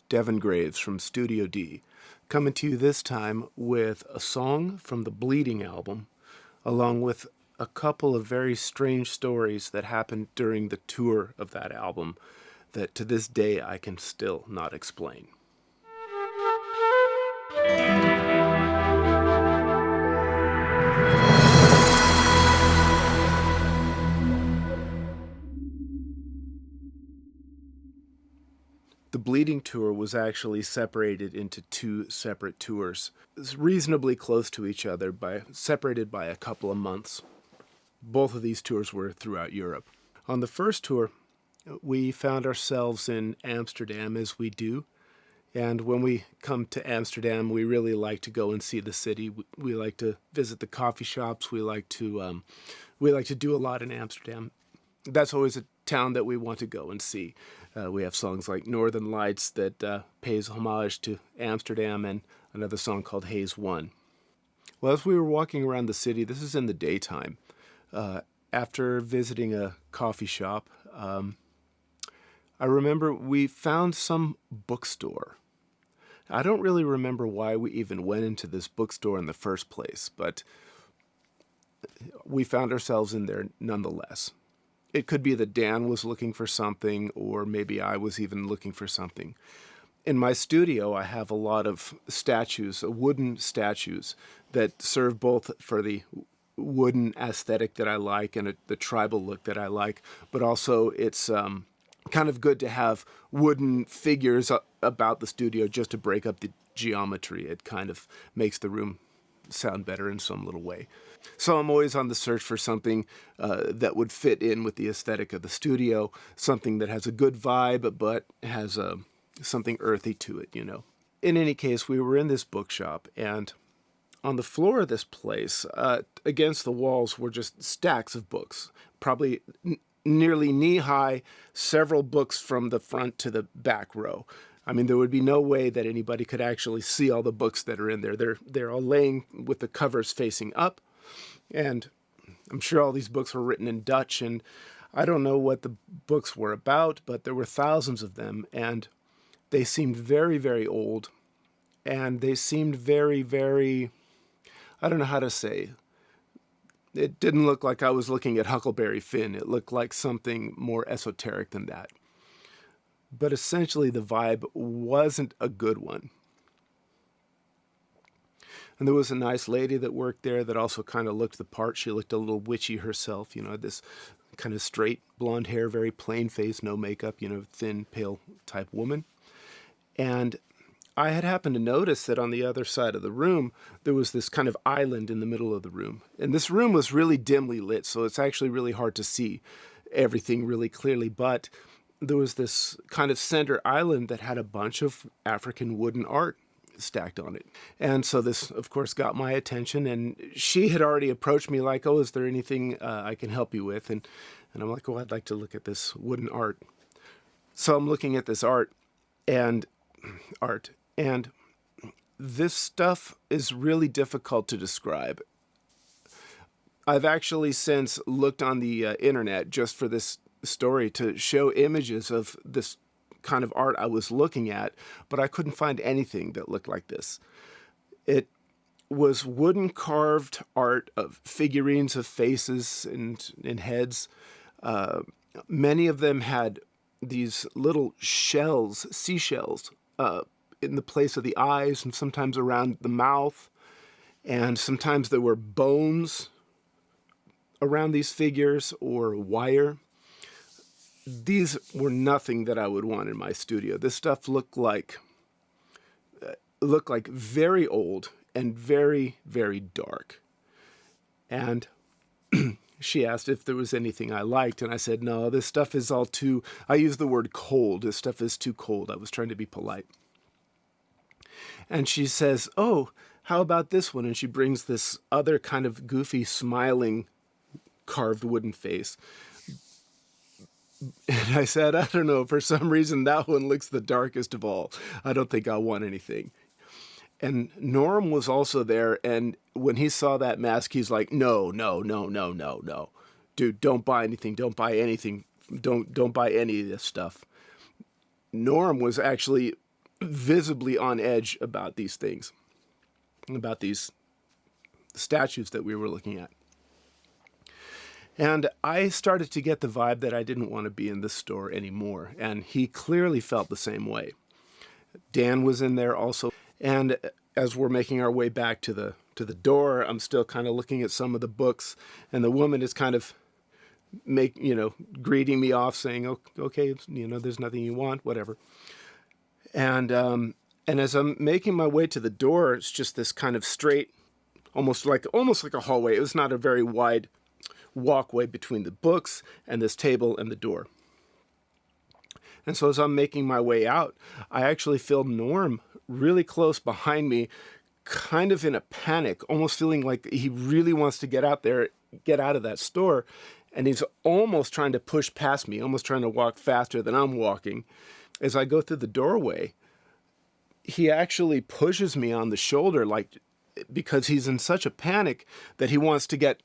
Devon Graves from Studio D, coming to you this time with a song from the Bleeding album, along with a couple of very strange stories that happened during the tour of that album that to this day I can still not explain. The Bleeding tour was actually separated into two separate tours, reasonably close to each other, separated by a couple of months. Both of these tours were throughout Europe. On the first tour, we found ourselves in Amsterdam, as we do. And when we come to Amsterdam, we really like to go and see the city. We like to visit the coffee shops. We like to do a lot in Amsterdam. That's always a town that we want to go and see. We have songs like Northern Lights that pays homage to Amsterdam, and another song called Haze 1. Well, as we were walking around the city, this is in the daytime, after visiting a coffee shop, I remember we found some bookstore. I don't really remember why we even went into this bookstore in the first place, but we found ourselves in there nonetheless. It could be that Dan was looking for something, or maybe I was even looking for something. In my studio, I have a lot of statues, wooden statues, that serve both for the wooden aesthetic that I like and the tribal look that I like, but also it's kind of good to have wooden figures about the studio just to break up the geometry. It kind of makes the room sound better in some little way. So I'm always on the search for something that would fit in with the aesthetic of the studio, something that has a good vibe but has something earthy to it, you know. In any case, we were in this bookshop, and on the floor of this place, against the walls, were just stacks of books, probably nearly knee-high, several books from the front to the back row. I mean, there would be no way that anybody could actually see all the books that are in there. They're all laying with the covers facing up, and I'm sure all these books were written in Dutch, and I don't know what the books were about, but there were thousands of them, and they seemed very, very old, and they seemed very, very, I don't know how to say. It didn't look like I was looking at Huckleberry Finn. It looked like something more esoteric than that. But essentially the vibe wasn't a good one. And there was a nice lady that worked there that also kind of looked the part. She looked a little witchy herself, you know, this kind of straight blonde hair, very plain face, no makeup, you know, thin, pale type woman. And I had happened to notice that on the other side of the room, there was this kind of island in the middle of the room. And this room was really dimly lit, so it's actually really hard to see everything really clearly. But there was this kind of center island that had a bunch of African wooden art stacked on it. And so this, of course, got my attention. And she had already approached me like, oh, is there anything I can help you with? And I'm like, oh, I'd like to look at this wooden art. So I'm looking at this art. And this stuff is really difficult to describe. I've actually since looked on the internet just for this story to show images of this kind of art I was looking at, but I couldn't find anything that looked like this. It was wooden carved art of figurines of faces and heads. Many of them had these little shells, seashells, in the place of the eyes and sometimes around the mouth. And sometimes there were bones around these figures or wire. These were nothing that I would want in my studio. This stuff looked like very old and very, very dark. And she asked if there was anything I liked, and I said, no, this stuff is all too, I used the word cold. This stuff is too cold. I was trying to be polite. And she says, oh, how about this one? And she brings this other kind of goofy, smiling, carved wooden face. And I said, I don't know, for some reason that one looks the darkest of all. I don't think I'll want anything. And Norm was also there, and when he saw that mask, he's like, no. Dude, don't buy anything. Don't buy anything. Don't buy any of this stuff. Norm was actually visibly on edge about these things, about these statues that we were looking at. And I started to get the vibe that I didn't want to be in this store anymore. And he clearly felt the same way. Dan was in there also. And as we're making our way back to the door, I'm still kind of looking at some of the books, and the woman is kind of greeting me off, saying, okay, there's nothing you want, whatever. And as I'm making my way to the door, it's just this kind of straight, almost like a hallway. It was not a very wide walkway between the books and this table and the door. And so as I'm making my way out, I actually feel Norm really close behind me, kind of in a panic, almost feeling like he really wants to get out of that store. And he's almost trying to push past me, almost trying to walk faster than I'm walking. As I go through the doorway, he actually pushes me on the shoulder, because he's in such a panic that he wants to get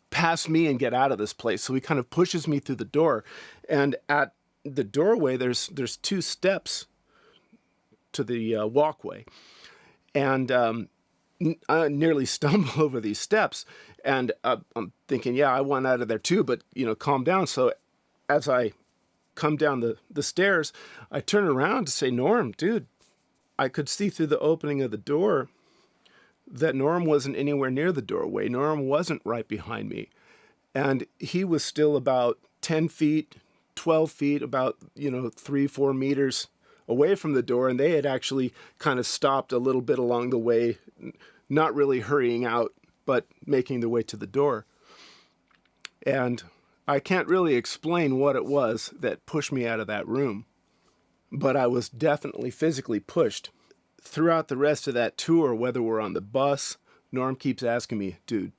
past me and get out of this place. So he kind of pushes me through the door. And at the doorway, there's 2 steps to the walkway. And I nearly stumble over these steps. And I'm thinking, yeah, I want out of there too, but, calm down. So as I come down the stairs, I turn around to say, Norm, dude, I could see through the opening of the door that Norm wasn't anywhere near the doorway. Norm wasn't right behind me. And he was still about 10 feet, 12 feet, about, 3-4 meters away from the door. And they had actually kind of stopped a little bit along the way, not really hurrying out, but making their way to the door. And I can't really explain what it was that pushed me out of that room, but I was definitely physically pushed. Throughout the rest of that tour, whether we're on the bus, Norm keeps asking me, dude,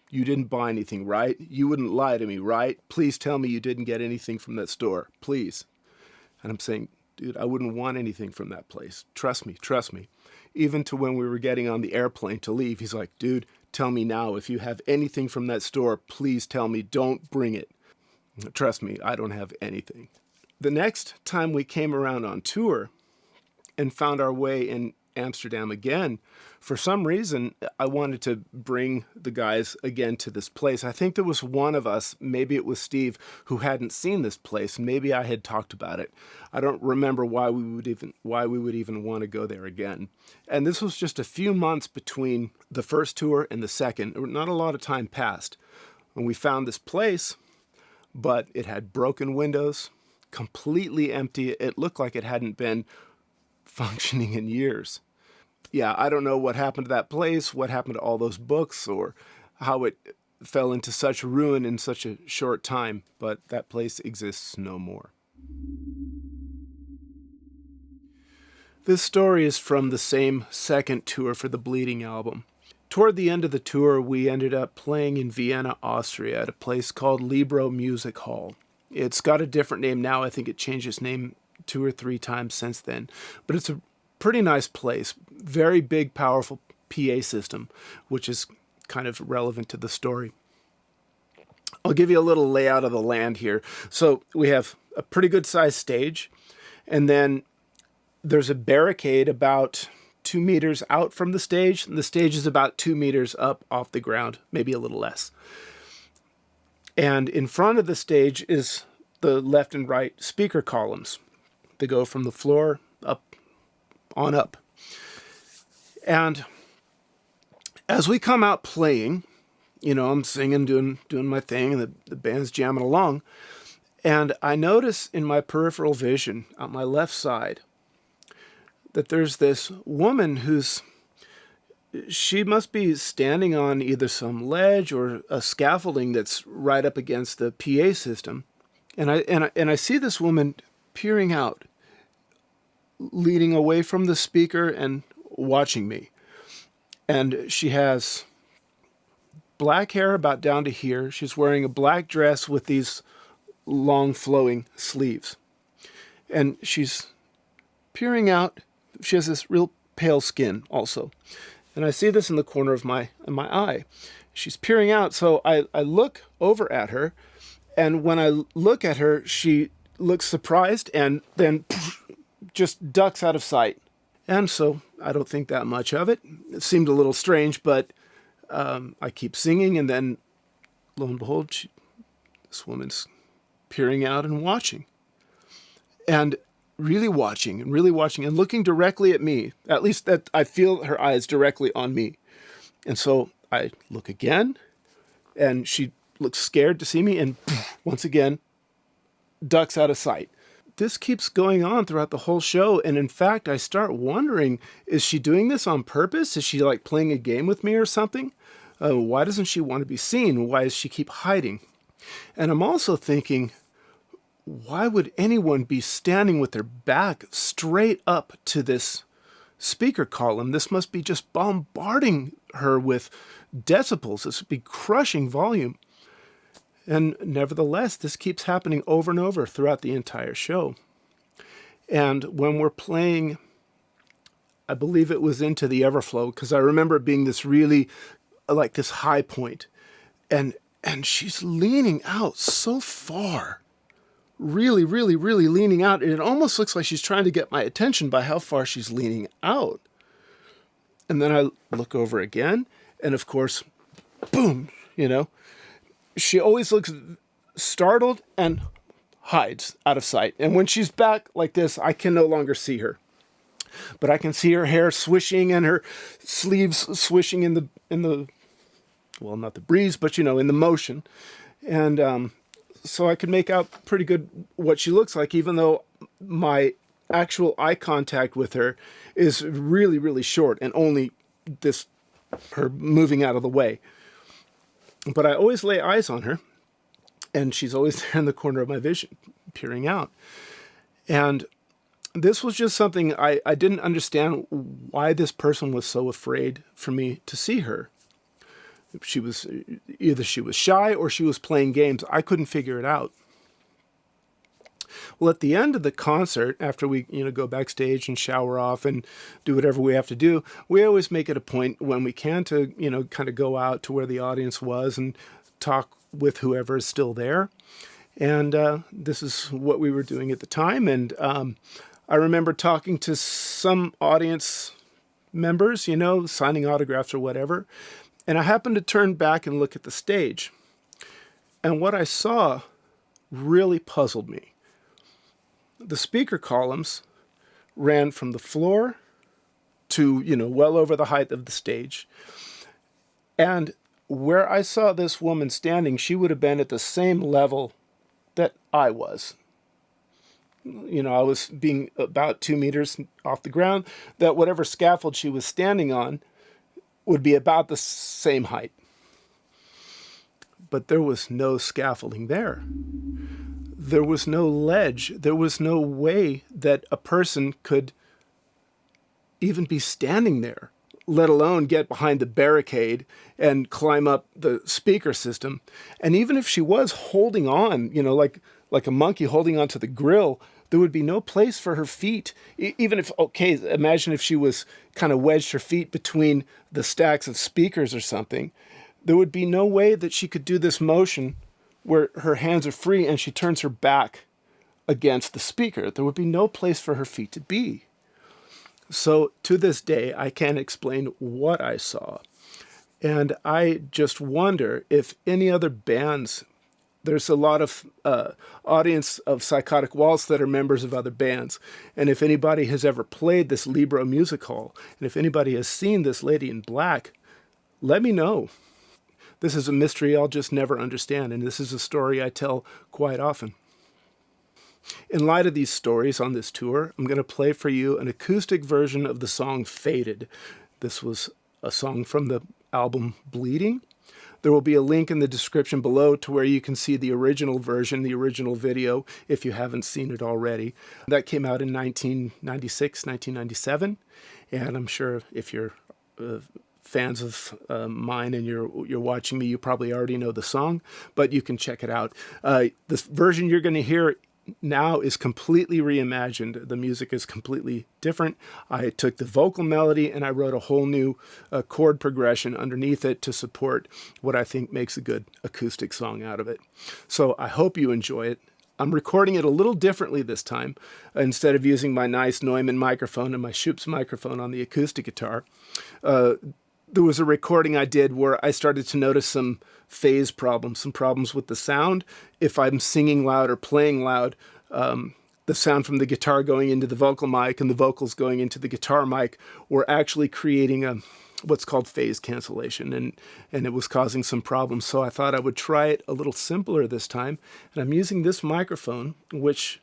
you didn't buy anything, right? You wouldn't lie to me, right? Please tell me you didn't get anything from that store, please. And I'm saying, dude, I wouldn't want anything from that place. Trust me, trust me. Even to when we were getting on the airplane to leave, he's like, dude, tell me now. If you have anything from that store, please tell me. Don't bring it. Trust me, I don't have anything. The next time we came around on tour and found our way in Amsterdam again, for some reason, I wanted to bring the guys again to this place. I think there was one of us, maybe it was Steve, who hadn't seen this place. Maybe I had talked about it. I don't remember why we would even want to go there again. And this was just a few months between the first tour and the second. Not a lot of time passed when we found this place, but it had broken windows, completely empty. It looked like it hadn't been functioning in years. Yeah, I don't know what happened to that place, what happened to all those books, or how it fell into such ruin in such a short time, but that place exists no more. This story is from the same second tour for the Bleeding album. Toward the end of the tour, we ended up playing in Vienna, Austria, at a place called Libro Music Hall. It's got a different name now. I think it changed its name 2 or 3 times since then. But it's a pretty nice place. Very big, powerful PA system, which is kind of relevant to the story. I'll give you a little layout of the land here. So we have a pretty good sized stage, and then there's a barricade about 2 meters out from the stage. And the stage is about 2 meters up off the ground, maybe a little less. And in front of the stage is the left and right speaker columns. They go from the floor up on up. And as we come out playing, I'm singing, doing my thing, and the band's jamming along. And I notice in my peripheral vision on my left side that there's this woman she must be standing on either some ledge or a scaffolding that's right up against the PA system. And I see this woman peering out, leaning away from the speaker and watching me. And she has black hair about down to here. She's wearing a black dress with these long flowing sleeves. And she's peering out. She has this real pale skin also. And I see this in the corner of my eye. She's peering out, so I look over at her, and when I look at her, she looks surprised and then just ducks out of sight. And so I don't think that much of it. It seemed a little strange, but I keep singing, and then lo and behold, this woman's peering out and watching. And really watching and looking directly at me. At least that I feel her eyes directly on me. And so I look again, and she looks scared to see me, and once again, ducks out of sight. This keeps going on throughout the whole show, and in fact, I start wondering, is she doing this on purpose? Is she like playing a game with me or something? Why doesn't she want to be seen? Why does she keep hiding? And I'm also thinking, why would anyone be standing with their back straight up to this speaker column? This must be just bombarding her with decibels. This would be crushing volume. And nevertheless, this keeps happening over and over throughout the entire show. And when we're playing, I believe it was Into the Everflow, because I remember it being this really, like this high point. And she's leaning out so far. Really, really, really leaning out. And it almost looks like she's trying to get my attention by how far she's leaning out. And then I look over again, and of course, boom, she always looks startled and hides out of sight. And when she's back like this, I can no longer see her. But I can see her hair swishing and her sleeves swishing in the well, not the breeze, but in the motion. And so I can make out pretty good what she looks like, even though my actual eye contact with her is really, really short and only her moving out of the way. But I always lay eyes on her, and she's always there in the corner of my vision, peering out. And this was just something I didn't understand, why this person was so afraid for me to see her. Either she was shy or she was playing games. I couldn't figure it out. Well, at the end of the concert, after we go backstage and shower off and do whatever we have to do, we always make it a point when we can to kind of go out to where the audience was and talk with whoever is still there. And this is what we were doing at the time. And I remember talking to some audience members, signing autographs or whatever. And I happened to turn back and look at the stage. And what I saw really puzzled me. The speaker columns ran from the floor to, well over the height of the stage. And where I saw this woman standing, she would have been at the same level that I was. I was being about 2 meters off the ground, that whatever scaffold she was standing on would be about the same height. But there was no scaffolding there. There was no ledge. There was no way that a person could even be standing there, let alone get behind the barricade and climb up the speaker system. And even if she was holding on, like a monkey holding onto the grill, there would be no place for her feet. Even if, imagine if she was kind of wedged her feet between the stacks of speakers or something. There would be no way that she could do this motion where her hands are free and she turns her back against the speaker. There would be no place for her feet to be. So to this day, I can't explain what I saw. And I just wonder if any other bands, there's a lot of audience of Psychotic Waltz that are members of other bands. And if anybody has ever played this Libro Music Hall, and if anybody has seen this Lady in Black, let me know. This is a mystery I'll just never understand, and this is a story I tell quite often. In light of these stories on this tour, I'm going to play for you an acoustic version of the song Faded. This was a song from the album Bleeding. There will be a link in the description below to where you can see the original version, the original video, if you haven't seen it already. That came out in 1996, 1997, and I'm sure if you're fans of mine and you're watching me, you probably already know the song, but you can check it out. This version you're going to hear now is completely reimagined. The music is completely different. I took the vocal melody and I wrote a whole new chord progression underneath it to support what I think makes a good acoustic song out of it. So I hope you enjoy it. I'm recording it a little differently this time. Instead of using my nice Neumann microphone and my Schoeps microphone on the acoustic guitar, there was a recording I did where I started to notice some phase problems, some problems with the sound. If I'm singing loud or playing loud, the sound from the guitar going into the vocal mic and the vocals going into the guitar mic were actually creating what's called phase cancellation, and it was causing some problems. So I thought I would try it a little simpler this time. And I'm using this microphone, which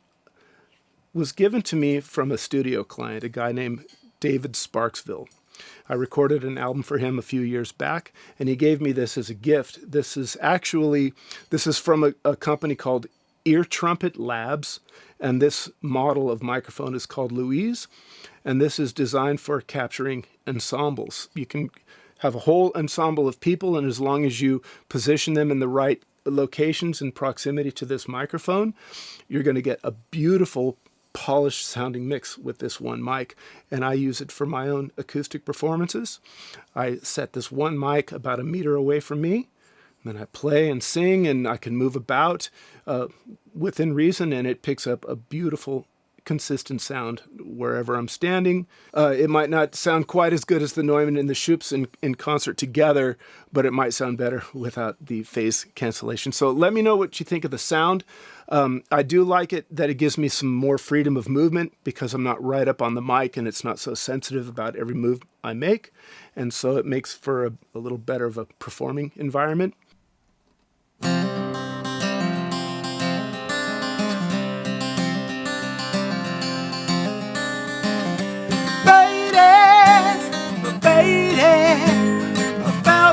was given to me from a studio client, a guy named David Sparksville. I recorded an album for him a few years back, and he gave me this as a gift. This is from a company called Ear Trumpet Labs, and this model of microphone is called Louise, and this is designed for capturing ensembles. You can have a whole ensemble of people, and as long as you position them in the right locations in proximity to this microphone, you're going to get a beautiful polished sounding mix with this one mic. And I use it for my own acoustic performances. I set this one mic about a meter away from me, and then I play and sing, and I can move about within reason, and it picks up a beautiful consistent sound wherever I'm standing. It might not sound quite as good as the Neumann and the Schoeps in concert together, but it might sound better without the phase cancellation. So let me know what you think of the sound. I do like it that it gives me some more freedom of movement because I'm not right up on the mic and it's not so sensitive about every move I make. And so it makes for a little better of a performing environment.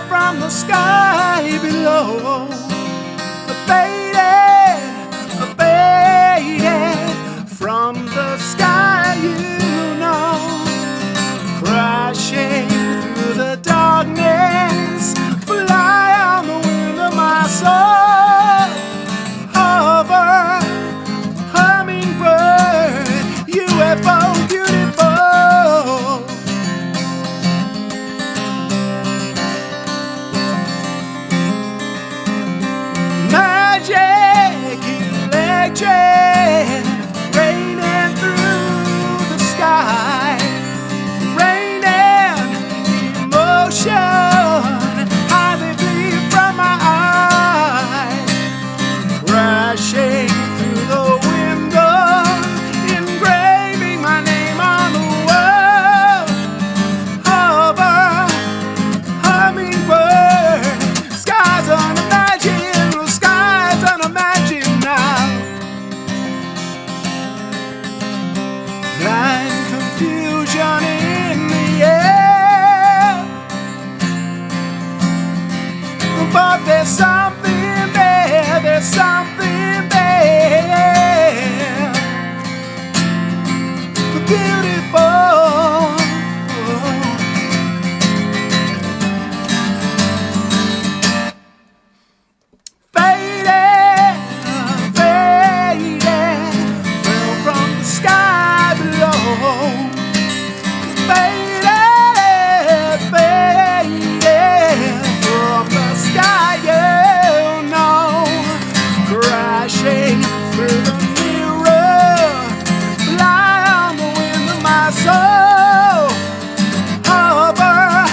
From the sky below, faded from the sky, you know, crashing through the darkness, fly on the wind of my soul, hover, hummingbird, UFO, beautiful. Raining through the sky, raining emotion, how they bleed from my eyes, crashing through the window, engraving my name on the wall, hover, hummingbird, skies unimagined, skies unimagined now. Blind confusion in the air, but there's something there, there's something there, beautiful. Faded, fell from the sky below, faded from the sky, you know, crashing through the mirror, fly on the wind of my soul, hover,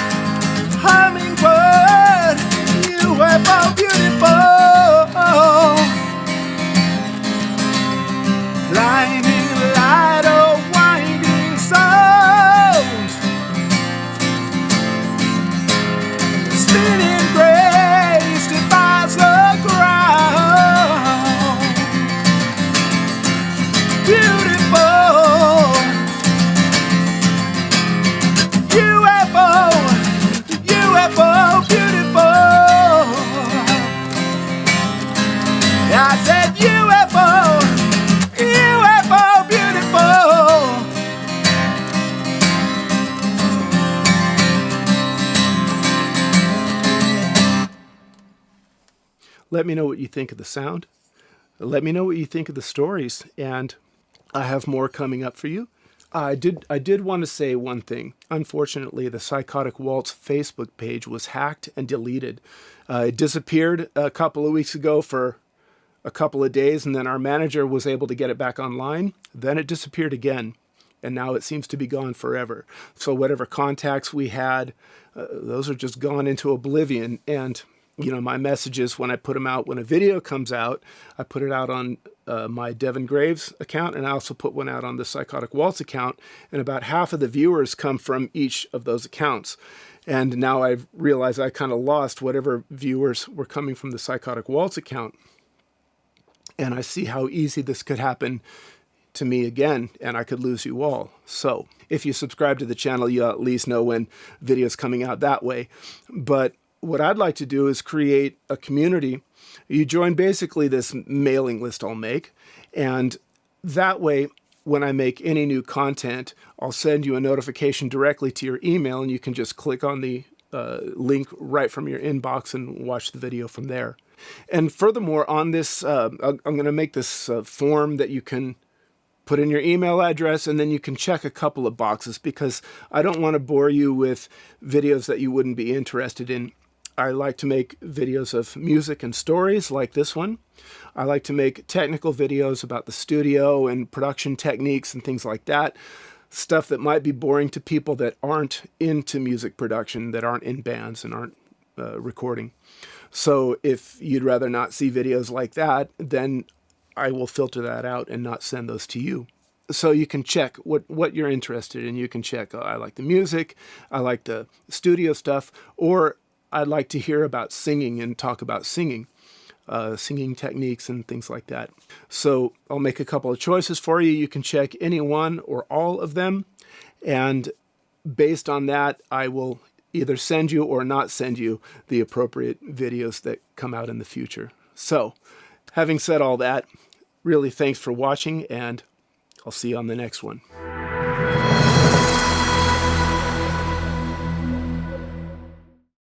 hummingbird, UFO, beautiful. Blinding light of winding souls, spinning grace defies the ground, beautiful, UFO, UFO, beautiful. I said UFO, UFO, beautiful. Let me know what you think of the sound. Let me know what you think of the stories, and I have more coming up for you. I did want to say one thing. Unfortunately, the Psychotic Waltz Facebook page was hacked and deleted. It disappeared a couple of weeks ago for a couple of days, and then our manager was able to get it back online. Then it disappeared again, and now it seems to be gone forever. So whatever contacts we had, those are just gone into oblivion. And my messages, when I put them out, when a video comes out, I put it out on my Devon Graves account, and I also put one out on the Psychotic Waltz account, and about half of the viewers come from each of those accounts. And now I've realized I kind of lost whatever viewers were coming from the Psychotic Waltz account. And I see how easy this could happen to me again, and I could lose you all. So if you subscribe to the channel, you'll at least know when videos coming out that way. But what I'd like to do is create a community. You join basically this mailing list I'll make, and that way, when I make any new content, I'll send you a notification directly to your email, and you can just click on the link right from your inbox and watch the video from there. And furthermore, on this, I'm going to make this form that you can put in your email address, and then you can check a couple of boxes, because I don't want to bore you with videos that you wouldn't be interested in. I like to make videos of music and stories like this one. I like to make technical videos about the studio and production techniques and things like that. Stuff that might be boring to people that aren't into music production, that aren't in bands and aren't recording. So if you'd rather not see videos like that, then I will filter that out and not send those to you. So you can check what you're interested in. You can check, I like the music, I like the studio stuff, or I'd like to hear about singing and talk about singing, singing techniques and things like that. So I'll make a couple of choices for you. You can check any one or all of them. And based on that, I will either send you or not send you the appropriate videos that come out in the future. So, having said all that, really thanks for watching, and I'll see you on the next one.